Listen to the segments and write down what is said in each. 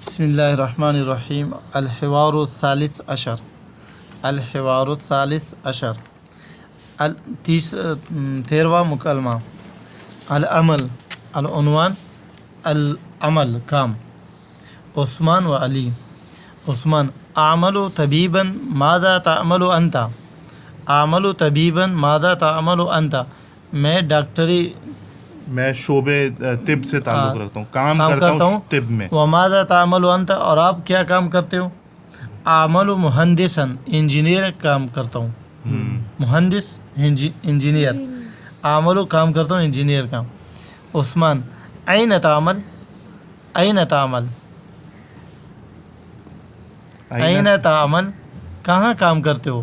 بسم اللہ الرحمن الرحیم. الحوار الثالث عشر. الحوار الثالث عشر 13واں مکالمہ. العمل العنوان العمل کام. عثمان و علی. عثمان: اعمل طبیبا ماذا تعمل انت؟ اعمل طبیبا ماذا تعمل انت؟ میں شعبے طب سے تعلق رکھتا ہوں، کام کرتا ہوں طب میں. وماذا تعمل انت؟ اور آپ کیا کام کرتے ہو؟ اعمل مہندسا، انجینئر کام کرتا ہوں. مہندس انجینئر. اعمل کام کرتا ہوں انجینئر کام. عثمان: این تعمل؟ این تعمل؟ این تعمل کہاں کام کرتے ہو؟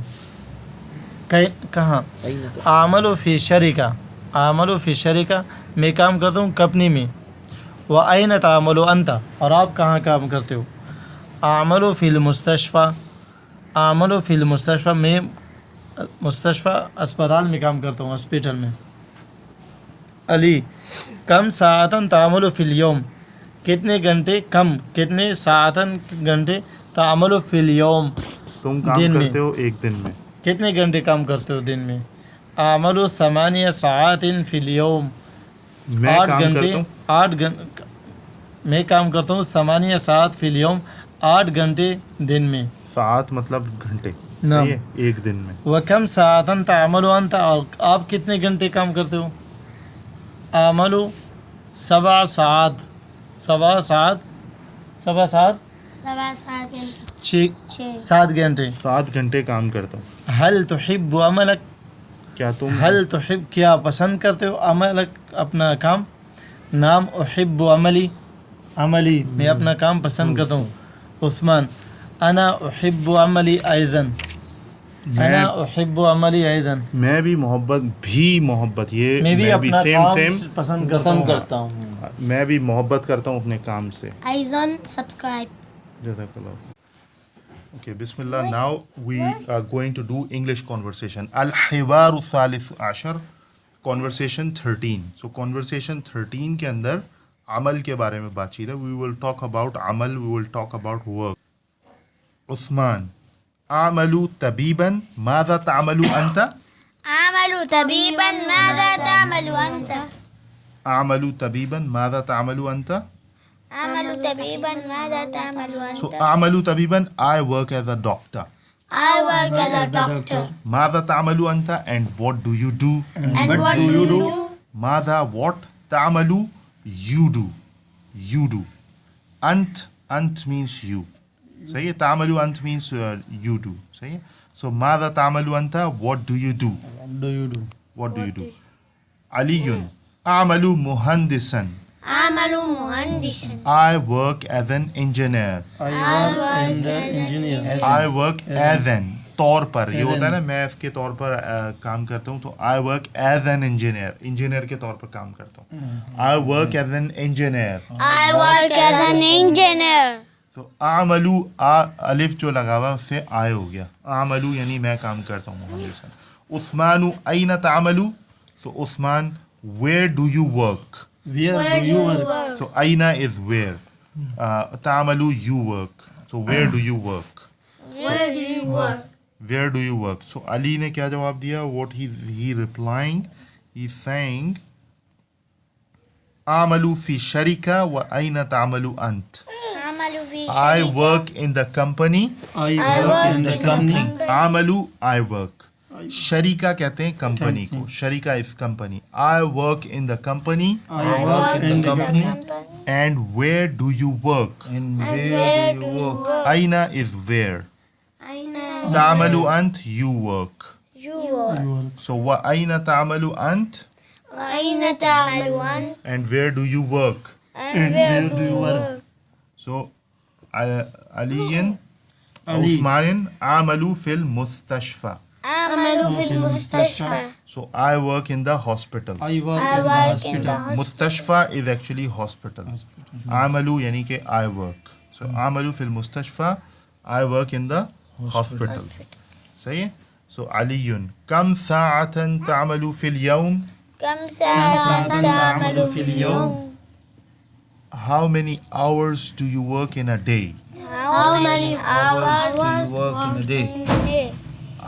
کہاں؟ اعمل فی شرکہ. اعمل فی شرکہ میں کام کرتا ہوں کمپنی میں. وَأَيْنَ تَعْمَلُ أَنْتَ؟ اور آپ کہاں کام کرتے ہو؟ اعمل فی المستشفیٰ. اعمل فی المستشفیٰ میں مستشفیٰ اسپتال میں کام کرتا ہوں، ہاسپیٹل میں. علی: کم ساعتاً تعمل فی اليوم؟ کتنے ساعتاً گھنٹے تعمل فی اليوم تم کام کرتے ہو ایک دن میں؟ کتنے گھنٹے کام کرتے ہو دن میں؟ اعمل 8 ساعات فی اليوم. میں 8 کام گھنٹے. کرتا ہوں 8 گھنٹے میں کام کرتا ہوں 8 ساعات فی اليوم، 8 گھنٹے دن میں. ساعت مطلب گھنٹے. نعم. صحیح ہے، ایک دن میں. وَكَمْ سَاعَةً تَعْمَلُ أَنْتَ؟ اور آپ کتنے گھنٹے کام کرتے ہو؟ اعمل 7 ساعات. 7 ساعات 7 گھنٹے. 7 گھنٹے کام کرتا ہوں. هل تحب عملک؟ کیا تم هل تحب کیا پسند کرتے ہو عملک اپنا کام؟ نام احب عملی. عملی میں اپنا کام پسند کرتا ہوں. عثمان: انا احب عملی ایضا. انا احب عملی ایضا. میں بھی محبت یہ میں بھی اپنا کام سیم پسند کرتا ہوں. میں بھی محبت کرتا ہوں اپنے کام سے. ایضا سبسکرائب. جزاک اللہ. Okay, Bismillah. Now we are going to do English conversation. Al-Hiwar Thalith Ashar, conversation 13. So conversation 13 کے اندر عمل کے بارے میں بات چیت ہے. We will talk about عمل, we will talk about work. عثمان: اعمل طبیبا ماذا تعمل انت؟ اعمل طبيبا ماذا تعمل انت؟ اعمل طبیبا ماذا تعمل انت؟ اعمل طبيبا ماذا تعمل So انت؟ اعمل طبیبا, I work as a doctor. I work as a doctor. ماذا تعمل انت, and what do you do? And what do you do? ماذا, what, تعمل, you do. You do. Ant means you. صحیح ہے. تعمل انت means you do. صحیح ہے. So ماذا تعمل انت, what do you do? What do you do? Ali: اعمل مہندسا. اعمل مهندسا. I work as an engineer. I work as an طور پر, یہ ہوتا ہے نا, میں اس کے طور پر کام کرتا ہوں, تو I work as an engineer, engineer کے طور پر کام کرتا ہوں. I work as an engineer. I work as an engineer. تو اعملو, الف جو لگا ہوا اس سے آئے ہو گیا. اعملو یعنی میں کام کرتا ہوں مہندسا. عثمان: این تعملو؟ تو عثمان, where do you work? Where do you work? So aina is where. Ta'amalu, you work. So where do you work? Where do you work? Where do you work? So Ali نے کیا جواب دیا? What he replying? He's saying Amalu fi sharika wa aina ta'amalu ant? اعمل في I شركة. work in the company. I I work in the company. Amalu, I work. شریکہ کہتے ہیں company کو. شریکہ is company. I work in the company. I work in the company. And where do you work? And Where do you work? Aina is where. أين تعمل أنت, you work. you work? So وأين تعمل أنت, وأين تعمل أنت؟ and where do you work? And where do you work? So علي عثمان أعمل في المستشفى. أعمل في المستشفى. So I work in the hospital. I work I in the work in hospital. the hospital. مستشفى is actually hospital. عملو یعنی کہ I work. So عملو فی المستشفى, I work in the hospital. صحیح ہے. So علی: کم ساعة تعمل في اليوم؟ كم ساعة تعمل في اليوم؟ how many hours do you work in a day? How many hours do you work in a day? in a day?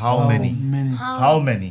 How many. How many.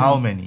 How many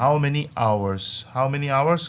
How many hours. How many hours.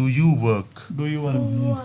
do you work. Do you work?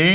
day.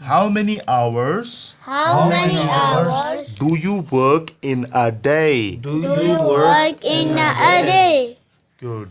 How many hours How many hours do you work in a day? Do do you work in a day? Good.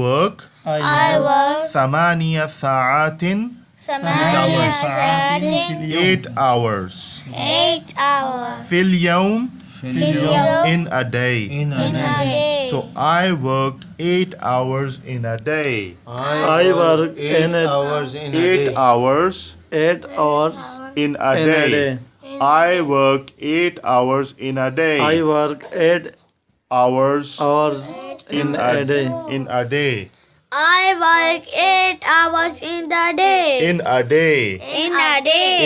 work. I work ثمانية ساعات. 8 ساعات 8 hours. 8 hours في اليوم. في اليوم In a day. In a in a day. So I work 8 hours in a day. I work 8 hours in a 8 day. hours 8 hours in a in a day. day. I work 8 hours in a day. I work 8 hours hours in a day. In a day. I work 8 hours in the day. In a day. In a day.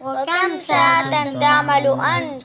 وكم ساعة تعمل أنت؟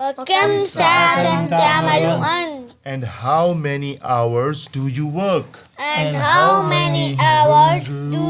وكم ساعة تعمل أنت؟ And how many hours do you work? And how many hours do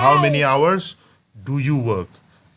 how many hours do you work?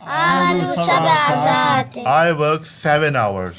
أعمل 7 ساعات. I work 7 hours.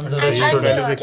Understood.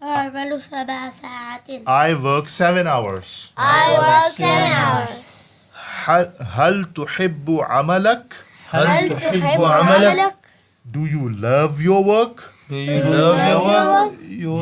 أعمل 7 ساعات. I work 7 hours. I work 7 hours. هل تحب عملك? هل تحب عملك؟ Do you love your work? Do you love your work?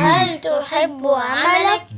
هل تحب عملك؟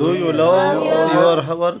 Do you love your work?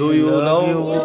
Do you love your work?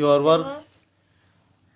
Your work?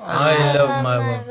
I love my work.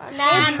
نحب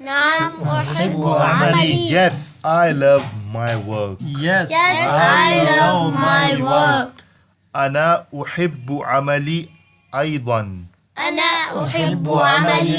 نعم أحب عملي. Yes, I love my work. Yes, Yes, I love my work. أنا أحب عملي أيضا. أنا أحب عملي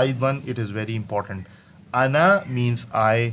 أيضا it is very important. أنا means I.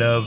love.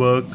work.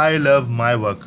I love my work.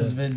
as well.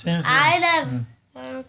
Same. I love work